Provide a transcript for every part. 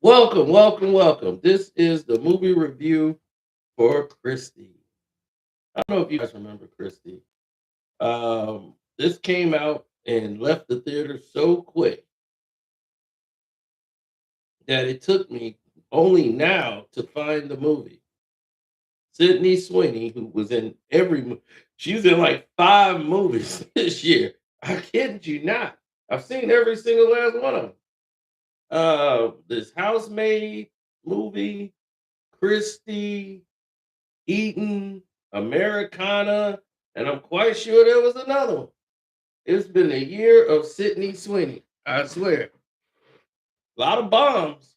Welcome, welcome, welcome. This is the movie review for Christy. I don't know if you guys remember Christy. This came out and left the theater so quick that it took me only now to find the movie. Sydney Sweeney, who was in she's in like five movies this year. I kid you not. I've seen every single last one of them. This Housemaid movie, Christy, Eaton, Americana, and I'm quite sure there was another one. It's been a year of Sydney Sweeney. I swear. A lot of bombs,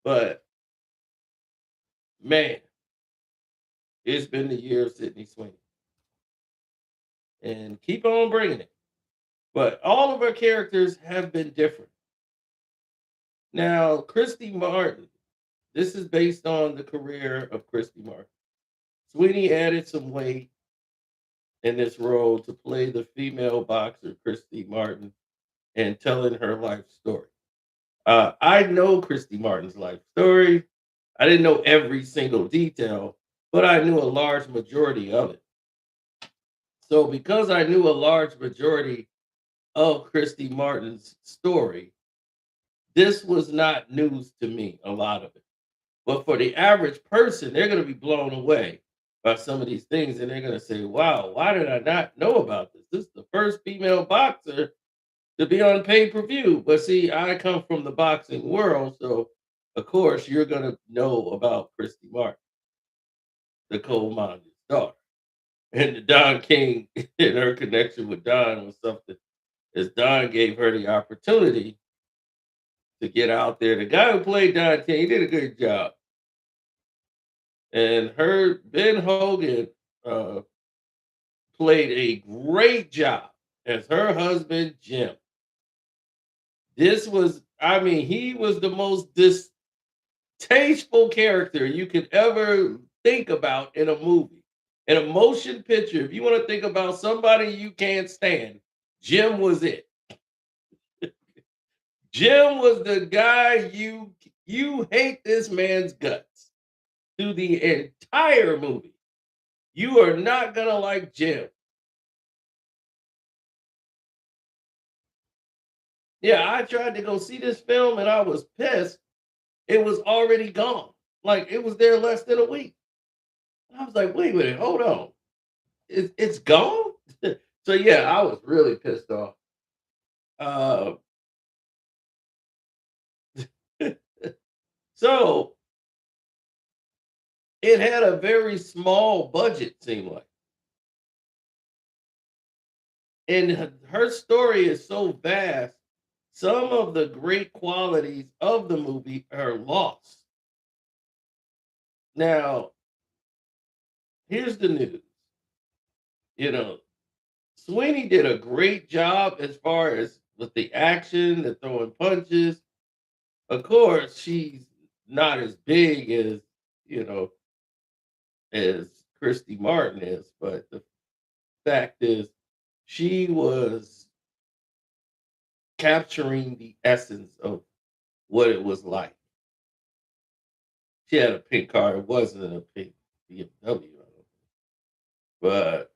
but man, it's been the year of Sydney Sweeney. And keep on bringing it. But all of her characters have been different. Now, Christy Martin, this is based on the career of Christy Martin. Sweeney added some weight in this role to play the female boxer Christy Martin and telling her life story. I know Christy Martin's life story. I didn't know every single detail, but I knew a large majority of it. So, because I knew a large majority of Christy Martin's story, this was not news to me, a lot of it. But for the average person, they're going to be blown away by some of these things and they're going to say, wow, why did I not know about this? This is the first female boxer to be on pay per view. But see, I come from the boxing world, so of course you're gonna know about Christy Martin, the coal miner's daughter, and the Don King and her connection with Don was something. As Don gave her the opportunity to get out there, the guy who played Don King he did a good job, and her Ben Hogan uh, played a great job as her husband Jim. This was, I mean, he was the most distasteful character you could ever think about in a movie. In a motion picture, if you want to think about somebody you can't stand, Jim was it. Jim was the guy you hate this man's guts through the entire movie. You are not gonna like Jim. Yeah, I tried to go see this film and I was pissed. It was already gone. Like it was there less than a week. I was like, wait a minute, hold on. It's gone? So yeah, I was really pissed off. Uh, so it had a very small budget, seemed like, and her story is so vast. Some of the great qualities of the movie are lost. Now, here's the news. You know, Sweeney did a great job as far as with the action, the throwing punches. Of course, she's not as big as you know as Christy Martin is, but the fact is, she was capturing the essence of what it was like. She had a pink car. It wasn't a pink BMW, I don't think. But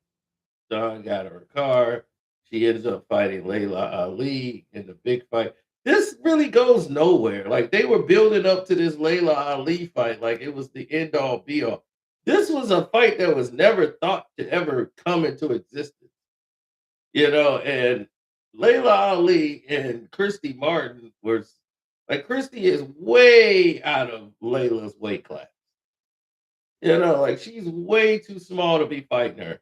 Don got her a car. She ends up fighting Layla Ali in the big fight. This really goes nowhere. Like they were building up to this Layla Ali fight, like it was the end all be all. This was a fight that was never thought to ever come into existence. And Layla Ali and Christy Martin was like Christy is way out of Layla's weight class. Like she's way too small to be fighting her.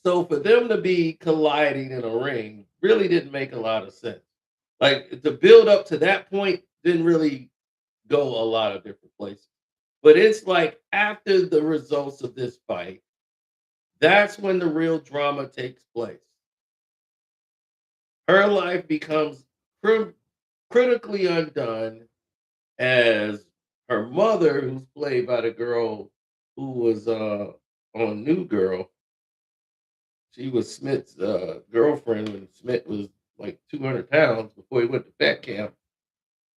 So for them to be colliding in a ring really didn't make a lot of sense. Like the build up to that point didn't really go a lot of different places. But it's like after the results of this fight, that's when the real drama takes place. Her life becomes critically undone as her mother, who's played by the girl who was on New Girl, she was Smith's girlfriend when Smith was like 200 pounds before he went to fat camp.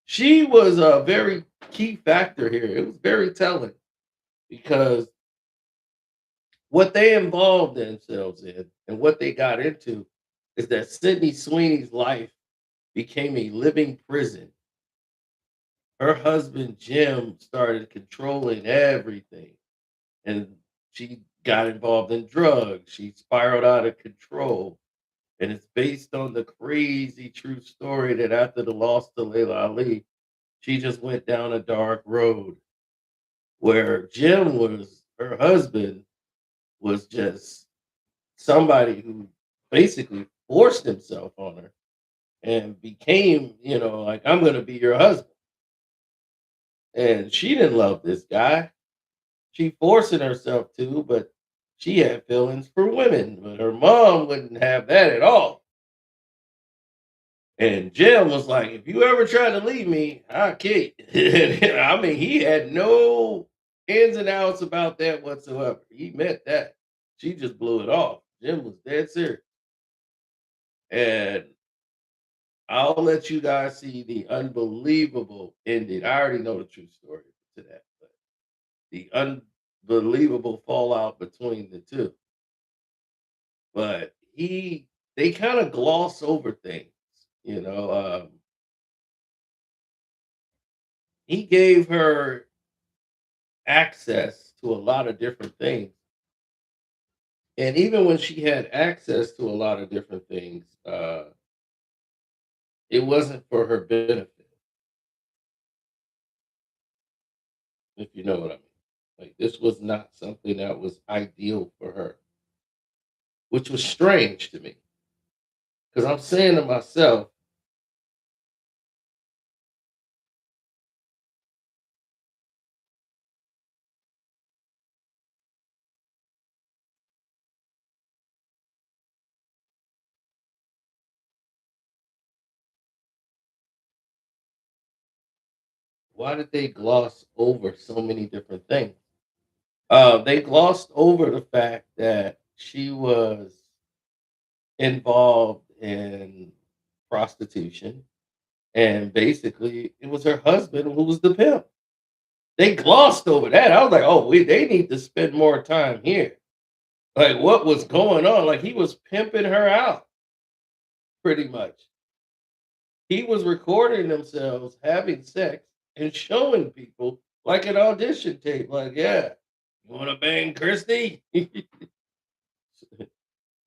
She was a very key factor here. It was very telling because what they involved themselves in and what they got into is that Sydney Sweeney's life became a living prison. Her husband Jim started controlling everything, and she got involved in drugs. She spiraled out of control, and it's based on the crazy true story that after the loss to Layla Ali, she just went down a dark road where Jim was her husband was just somebody who basically forced himself on her and became, like, I'm going to be your husband. And she didn't love this guy. She forcing herself to, but she had feelings for women, but her mom wouldn't have that at all. And Jim was like, if you ever try to leave me, I'll kill you. I mean, he had no ins and outs about that whatsoever. He meant that. She just blew it off. Jim was dead serious. And I'll let you guys see the unbelievable ending. I already know the true story to that, but the unbelievable fallout between the two. But they kind of gloss over things, you know. He gave her access to a lot of different things. And even when she had access to a lot of different things, it wasn't for her benefit, if you know what I mean. Like, this was not something that was ideal for her, which was strange to me. Because I'm saying to myself, why did they gloss over so many different things? They glossed over the fact that she was involved in prostitution, and basically it was her husband who was the pimp. They glossed over that. I was like, oh, they need to spend more time here. Like, what was going on? Like, he was pimping her out pretty much. He was recording themselves having sex and showing people like an audition tape. Like, yeah, you want to bang Christy?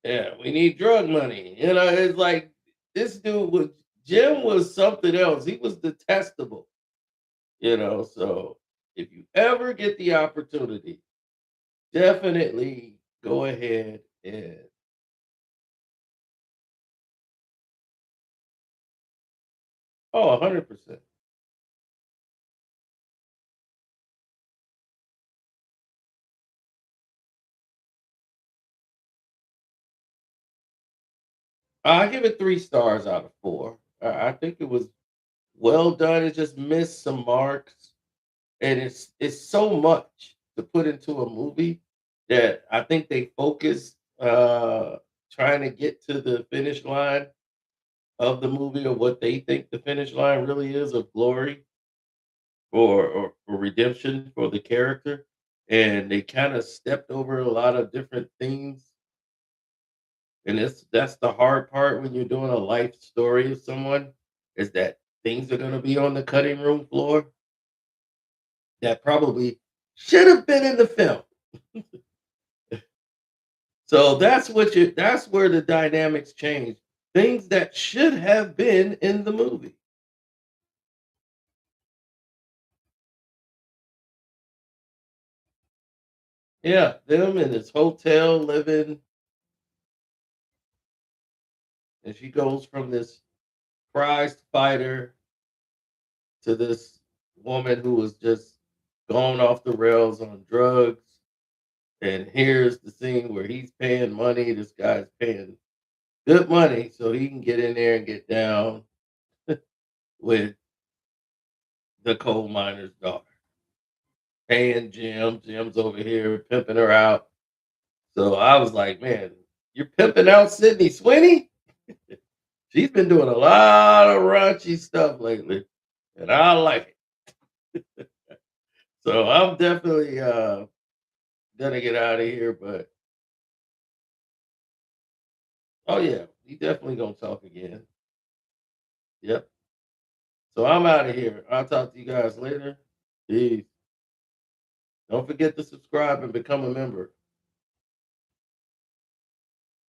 Yeah, we need drug money. It's like this dude was Jim was something else. He was detestable. So if you ever get the opportunity, definitely go ahead and oh, 100%. I give it 3 stars out of 4. I think it was well done. It just missed some marks, and it's so much to put into a movie that I think they focus trying to get to the finish line of the movie or what they think the finish line really is of glory or redemption for the character. And they kind of stepped over a lot of different themes. And that's the hard part when you're doing a life story of someone is that things are gonna be on the cutting room floor that probably should have been in the film. So that's where the dynamics change. Things that should have been in the movie. Yeah, them in this hotel living, and she goes from this prized fighter to this woman who was just going off the rails on drugs. And here's the scene where he's paying money. This guy's paying good money so he can get in there and get down with the coal miner's daughter. Paying Jim. Jim's over here pimping her out. So I was like, man, you're pimping out Sydney Sweeney? She's been doing a lot of raunchy stuff lately. and I like it. So I'm definitely gonna get out of here, but oh yeah, we definitely gonna talk again. Yep. So I'm out of here. I'll talk to you guys later. Peace. Don't forget to subscribe and become a member.